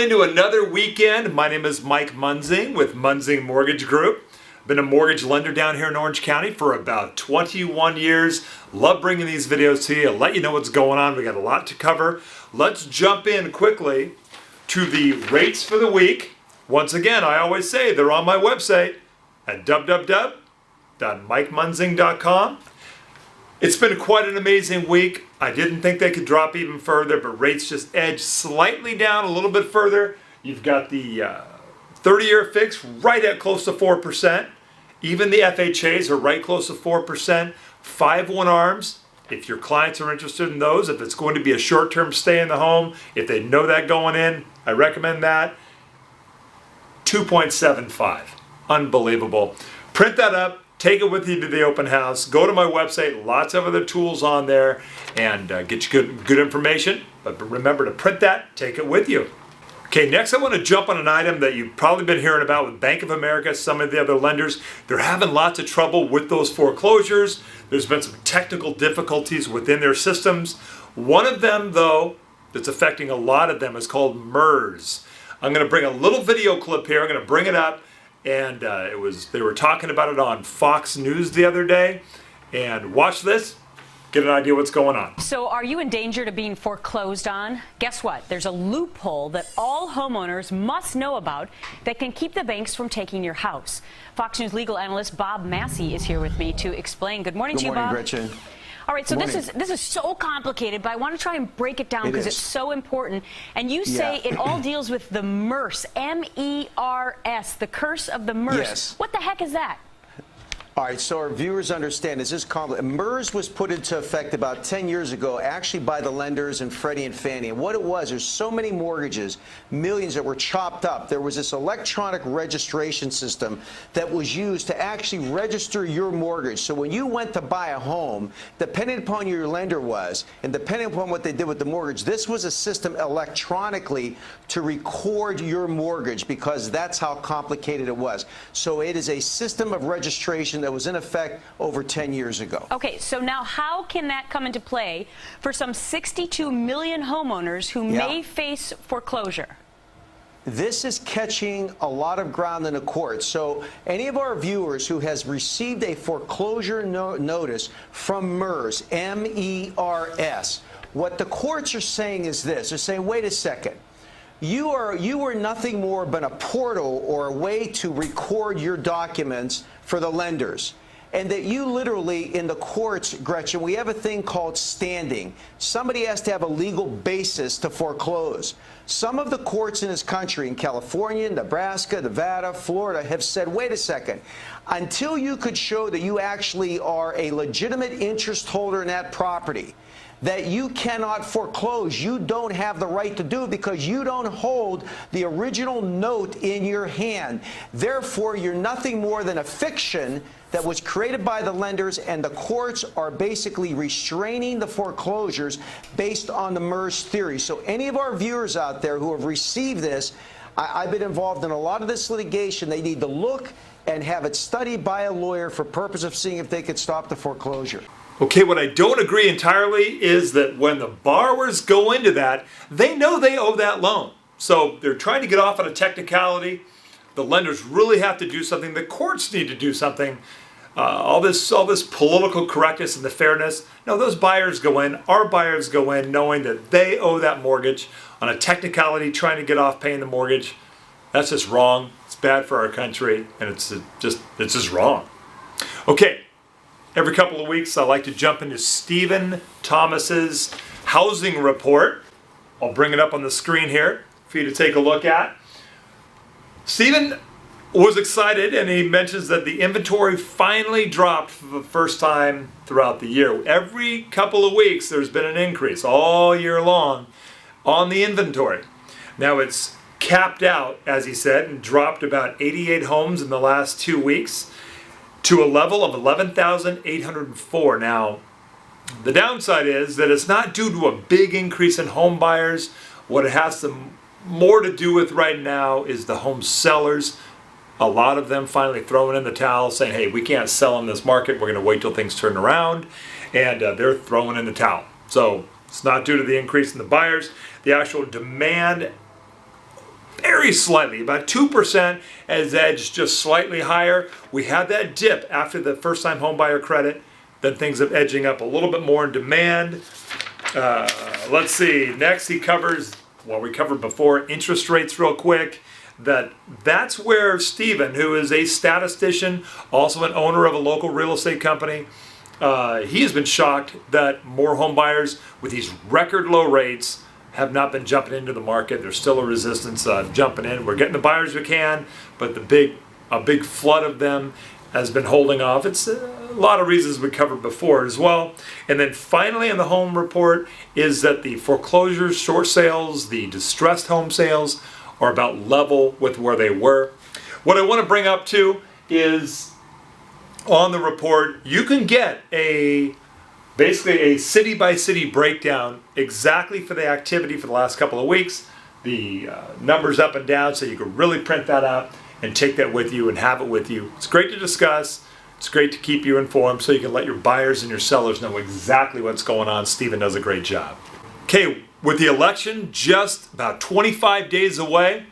into another weekend. My name is Mike Munzing with Munzing Mortgage Group. Been a mortgage lender down here in Orange County for about 21 years. Love bringing these videos to you, let you know what's going on. We got a lot to cover. Let's jump in quickly to the rates for the week. Once again, I always say they're on my website at www.mikemunzing.com. It's been quite an amazing week. I didn't think they could drop even further, but rates just edged slightly down a little bit further. You've got the 30-year fix right at close to 4%. Even the FHAs are right close to 4%. 5/1 ARMs, if your clients are interested in those, if it's going to be a short-term stay in the home, if they know that going in, I recommend that. 2.75. Unbelievable. Print that up. Take it with you to the open house. Go to my website. Lots of other tools on there and get you good information. But remember to print that. Take it with you. Okay, next I want to jump on an item that you've probably been hearing about with Bank of America, some of the other lenders. They're having lots of trouble with those foreclosures. There's been some technical difficulties within their systems. One of them, though, that's affecting a lot of them is called MERS. I'm going to bring a little video clip here. I'm going to bring it up. And they were talking about it on Fox News the other day. And watch this, get an idea what's going on. So are you in danger to being foreclosed on? Guess what? There's a loophole that all homeowners must know about that can keep the banks from taking your house. Fox News legal analyst Bob Massey is here with me to explain. Good morning to you, Bob. Good morning, Gretchen. All right, so this is so complicated, but I want to try and break it down because it's so important. And you say it all deals with the MERS, M-E-R-S, the curse of the MERS. Yes. What the heck is that? All right, so our viewers understand this is complicated. MERS was put into effect about 10 years ago, actually by the lenders and Freddie and Fannie. And what it was, there's so many mortgages, millions that were chopped up. There was this electronic registration system that was used to actually register your mortgage. So when you went to buy a home, depending upon who your lender was, and depending upon what they did with the mortgage, this was a system electronically to record your mortgage because that's how complicated it was. So it is a system of registration that was in effect over 10 years ago. Okay, so now how can that come into play for some 62 million homeowners who may face foreclosure? This is catching a lot of ground in the court. So any of our viewers who has received a foreclosure notice from MERS, M-E-R-S, what the courts are saying is this. They're saying, wait a second. You are nothing more but a portal or a way to record your documents for the lenders. And that you literally, in the courts, Gretchen, we have a thing called standing. Somebody has to have a legal basis to foreclose. Some of the courts in this country, in California, Nebraska, Nevada, Florida, have said, wait a second, until you could show that you actually are a legitimate interest holder in that property, that you cannot foreclose. You don't have the right to do it because you don't hold the original note in your hand. Therefore, you're nothing more than a fiction that was created by the lenders, and the courts are basically restraining the foreclosures based on the MERS theory. So any of our viewers out there who have received this, I've been involved in a lot of this litigation. They need to look and have it studied by a lawyer for purpose of seeing if they could stop the foreclosure. Okay, what I don't agree entirely is that when the borrowers go into that, they know they owe that loan. So they're trying to get off on a technicality. The lenders really have to do something. The courts need to do something. All this political correctness and the fairness. No, those buyers go in, our buyers go in knowing that they owe that mortgage on a technicality, trying to get off paying the mortgage. That's just wrong. It's bad for our country, and it's just wrong. Okay. Every couple of weeks, I like to jump into Stephen Thomas's housing report. I'll bring it up on the screen here for you to take a look at. Stephen was excited, and he mentions that the inventory finally dropped for the first time throughout the year. Every couple of weeks, there's been an increase all year long on the inventory. Now it's capped out, as he said, and dropped about 88 homes in the last 2 weeks. To a level of 11,804. Now, the downside is that it's not due to a big increase in home buyers. What it has more to do with right now is the home sellers. A lot of them finally throwing in the towel, saying, hey, we can't sell in this market. We're going to wait till things turn around. And they're throwing in the towel. So it's not due to the increase in the buyers. The actual demand very slightly, about 2% has edged just slightly higher. We had that dip after the first-time homebuyer credit. Then things are edging up a little bit more in demand. Let's see. Next, he covers, well, we covered before, interest rates real quick. That's where Stephen, who is a statistician, also an owner of a local real estate company, he has been shocked that more home buyers with these record low rates have not been jumping into the market. There's still a resistance jumping in. We're getting the buyers we can, but a big flood of them has been holding off. It's a lot of reasons we covered before as well. And then finally in the home report is that the foreclosures, short sales, the distressed home sales are about level with where they were. What I want to bring up too is on the report, you can get basically a city by city breakdown exactly for the activity for the last couple of weeks, the numbers up and down, so you can really print that out and take that with you and have it with you. It's great to discuss. It's great to keep you informed so you can let your buyers and your sellers know exactly what's going on. Stephen does a great job. Okay, with the election just about 25 days away,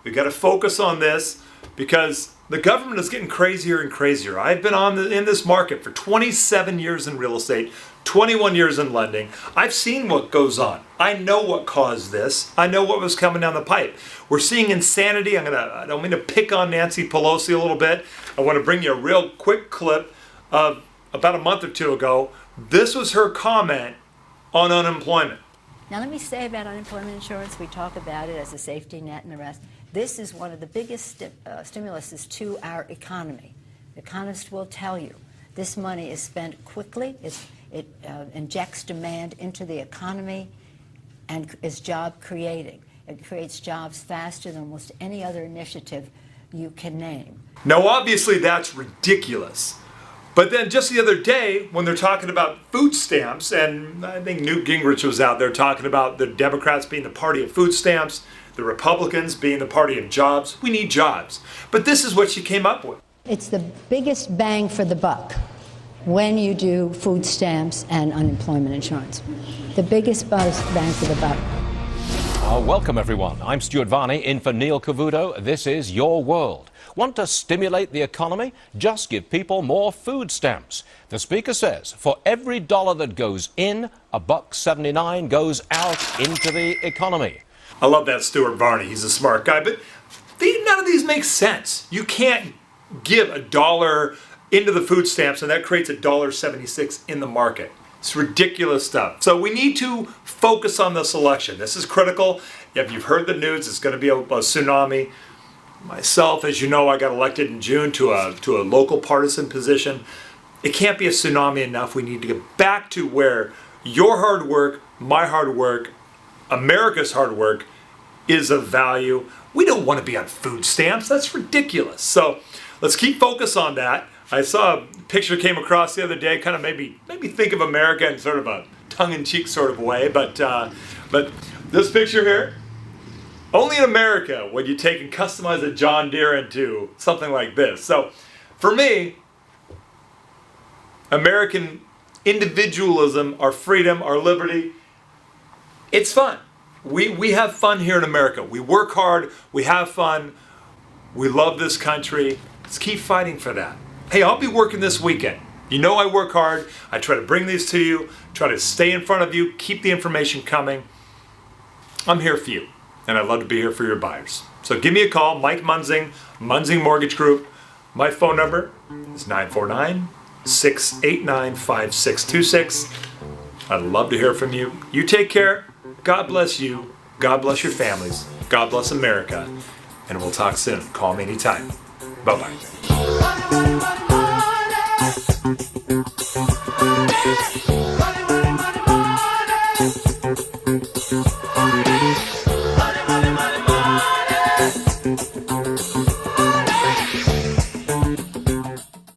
we got to focus on this because the government is getting crazier and crazier. I've been in this market for 27 years in real estate, 21 years in lending. I've seen what goes on. I know what caused this. I know what was coming down the pipe. We're seeing insanity. I don't mean to pick on Nancy Pelosi a little bit. I want to bring you a real quick clip of about a month or two ago. This was her comment on unemployment. Now let me say about unemployment insurance, we talk about it as a safety net and the rest. This is one of the biggest stimuluses to our economy. Economists will tell you this money is spent quickly, it injects demand into the economy and is job creating. It creates jobs faster than almost any other initiative you can name. Now obviously that's ridiculous. But then just the other day, when they're talking about food stamps, and I think Newt Gingrich was out there talking about the Democrats being the party of food stamps, the Republicans being the party of jobs. We need jobs. But this is what she came up with. It's the biggest bang for the buck when you do food stamps and unemployment insurance. The biggest bang for the buck. Welcome, everyone. I'm Stuart Varney, in for Neil Cavuto. This is Your World. Want to stimulate the economy? Just give people more food stamps. The Speaker says for every dollar that goes in, $1.79 goes out into the economy. I love that Stuart Varney. He's a smart guy, but none of these make sense. You can't give $1 into the food stamps and that creates $1.76 in the market. It's ridiculous stuff. So we need to focus on this election. This is critical. If you've heard the news, it's going to be a tsunami. Myself, as you know, I got elected in June to a local partisan position. It can't be a tsunami enough. We need to get back to where your hard work, my hard work, America's hard work is of value. We don't want to be on food stamps. That's ridiculous. So let's keep focus on that. I saw a picture came across the other day, kind of made me think of America in sort of a tongue-in-cheek sort of way. But this picture here, only in America would you take and customize a John Deere into something like this. So for me, American individualism, our freedom, our liberty, it's fun. We have fun here in America. We work hard, we have fun, we love this country. Let's keep fighting for that. Hey, I'll be working this weekend. You know I work hard. I try to bring these to you, try to stay in front of you, keep the information coming. I'm here for you, and I'd love to be here for your buyers. So give me a call, Mike Munzing, Munzing Mortgage Group. My phone number is 949-689-5626. I'd love to hear from you. You take care. God bless you. God bless your families. God bless America. And we'll talk soon. Call me anytime. Bye-bye.